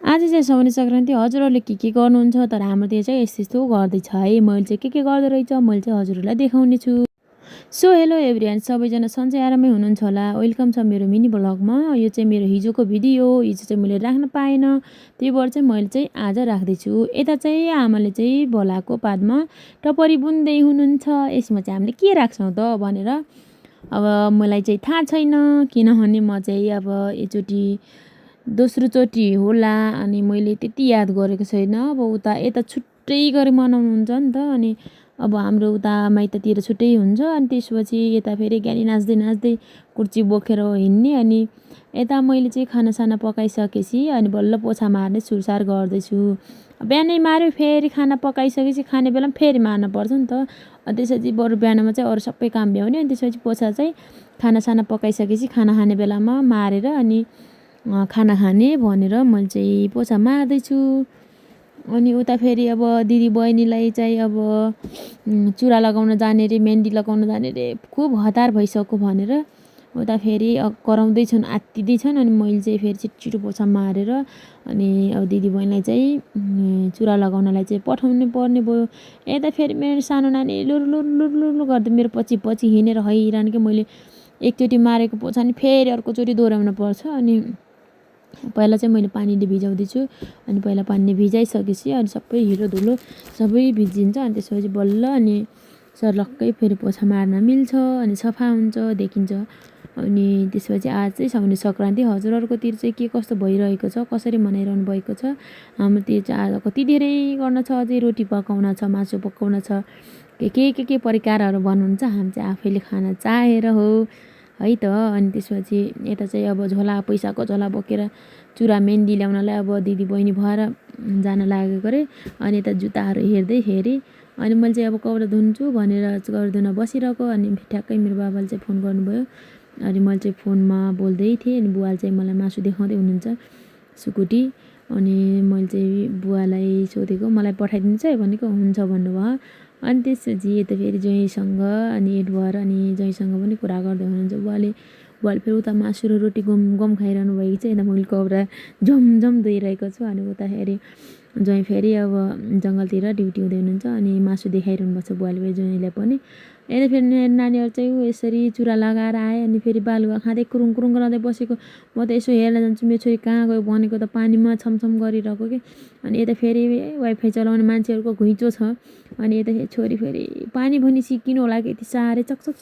आज चाहिँ सौर्य सङ्क्रान्ति हजुरहरूले के गर्नुहुन्छ? तर हाम्रोतिर चाहिँ यस्तो गर्दैछ है। मैले चाहिँ के गर्दो रहेछ मैले चाहिँ हजुरहरूलाई देखाउने छु। सो हेलो एभ्रिवान, सबैजना सन्चै आरामै हुनुहुन्छ होला। वेलकम छ मेरो मिनी ब्लगमा। यो चाहिँ मेरो हिजोको भिडियो, हिजो चाहिँ मैले राख्न पाएन, त्यही भएर चाहिँ मैले चाहिँ आज राख्दैछु। यता चाहिँ आमाले चाहिँ भोलाको पातमा टपरी बुन्दै हुनुहुन्छ। यसमा चाहिँ हामीले के राख्छौँ त भनेर अब मलाई चाहिँ थाहा छैन, किनभने म चाहिँ अब एकचोटि दोस्रोचोटि होला अनि मैले त्यति याद गरेको छैन। अब उता यता छुट्टै गरी मनाउनुहुन्छ नि त, अनि अब हाम्रो उता माइततिर छुट्टै हुन्छ। अनि त्यसपछि यता फेरि ज्ञानी नाच्दै नाच्दै कुर्ची बोकेर हिँड्ने। अनि यता मैले चाहिँ खानासाना पकाइसकेपछि अनि बल्ल पोछा मार्ने सुरसार गर्दैछु। बिहानै माऱ्यो, फेरि खाना पकाइसकेपछि खाने बेलामा फेरि मार्न पर्छ नि त। अनि त्यसपछि बरु बिहानमा चाहिँ अरू सबै काम भ्याउने, अनि त्यसपछि पोछा चाहिँ खानासाना पकाइसकेपछि खाना खाने बेलामा मारेर अनि खाना खाने भनेर मैले चाहिँ पोछा मार्दैछु। अनि उता फेरि अब दिदी बहिनीलाई चाहिँ अब चुरा लगाउन जाने रे, मेहन्दी लगाउन जाने रे, खुब हतार भइसक्यो भनेर उता फेरि कराउँदैछन्, आत्तिँदैछन्। अनि मैले चाहिँ फेरि छिटो पोछा मारेर अनि अब दिदी बहिनीलाई चाहिँ चुरा लगाउनलाई चाहिँ पठाउनु पर्ने भयो। यता फेरि मेरो सानो नानी लुरु लुरु लुरु लुरु गर्दै मेरो पछि पछि हिँडेर हैरान के मैले एकचोटि मारेको पोछा नि फेरि अर्कोचोटि दोहोऱ्याउन पर्छ। अनि पहिला चाहिँ मैले पानीले भिजाउँदैछु, अनि पहिला पानीले भिजाइसकेपछि अनि सबै हिरो धुलो सबै भिजिन्छ। अनि त्यसपछि बल्ल अनि सर्लक्कै फेरि पोछा मार्न मिल्छ, अनि सफा हुन्छ, देखिन्छ। अनि त्यसपछि आज चाहिँ सौर्य सङ्क्रान्ति। हजुरहरूकोतिर चाहिँ के कस्तो भइरहेको छ, कसरी मनाइरहनु भएको छ? हाम्रोतिर चाहिँ आज कति धेरै गर्न छ, अझै रोटी पकाउन छ, मासु पकाउन छ, के परिकारहरू बनाउनुहुन्छ। हामी चाहिँ आफैले खाना चाहेर हो है त। अनि त्यसपछि यता चाहिँ अब झोला, पैसाको झोला बोकेर चुरा मेहन्दी ल्याउनलाई अब दिदी बहिनी भएर जान लागेको रे। अनि यता जुत्ताहरू हेर्दै हेरेँ, अनि मैले चाहिँ अब कपडा धुन्छु भनेर कपडा धुन बसिरहेको। अनि ठ्याक्कै मेरो बाबाले चाहिँ फोन गर्नुभयो, अनि मैले चाहिँ फोनमा बोल्दै थिएँ। अनि बुवाले चाहिँ मलाई मासु देखाउँदै हुनुहुन्छ, सुकुटी। अनि मैले चाहिँ बुवालाई सोधेको, मलाई पठाइदिन्छ है भनेको, हुन्छ भन्नुभयो। अनि त्यसपछि यता फेरि ज्वाइँसँग अनि एड भएर अनि ज्वाइँसँग पनि कुरा गर्दै हुनुहुन्छ बुवाले फेरि उता मासु र रोटी गम खाइरहनु भएको छ। यता मैले कपडा झमझम धोइरहेको छु। अनि उता फेरि ज्वाइँ फेरि अब जङ्गलतिर ड्युटी हुँदै हुनुहुन्छ, अनि मासु देखाइरहनु भएको छ बुवाले फेरि ज्वाइँलाई पनि। यता फेरि नानीहरू चाहिँ यसरी चुरा लगाएर आए, अनि फेरि बालुवा खाँदै कुरुङ कुरुङ गराउँदै बसेको। म त यसो हेर्न जान्छु, मेरो छोरी कहाँ गयो भनेको त पानीमा छमछम गरिरहेको कि। अनि यता फेरि वाइफाई चलाउने मान्छेहरूको घुइँचो छ। अनि यता छोरी फेरि पानी भनी सिकिनु होला कि यति साह्रै चकचक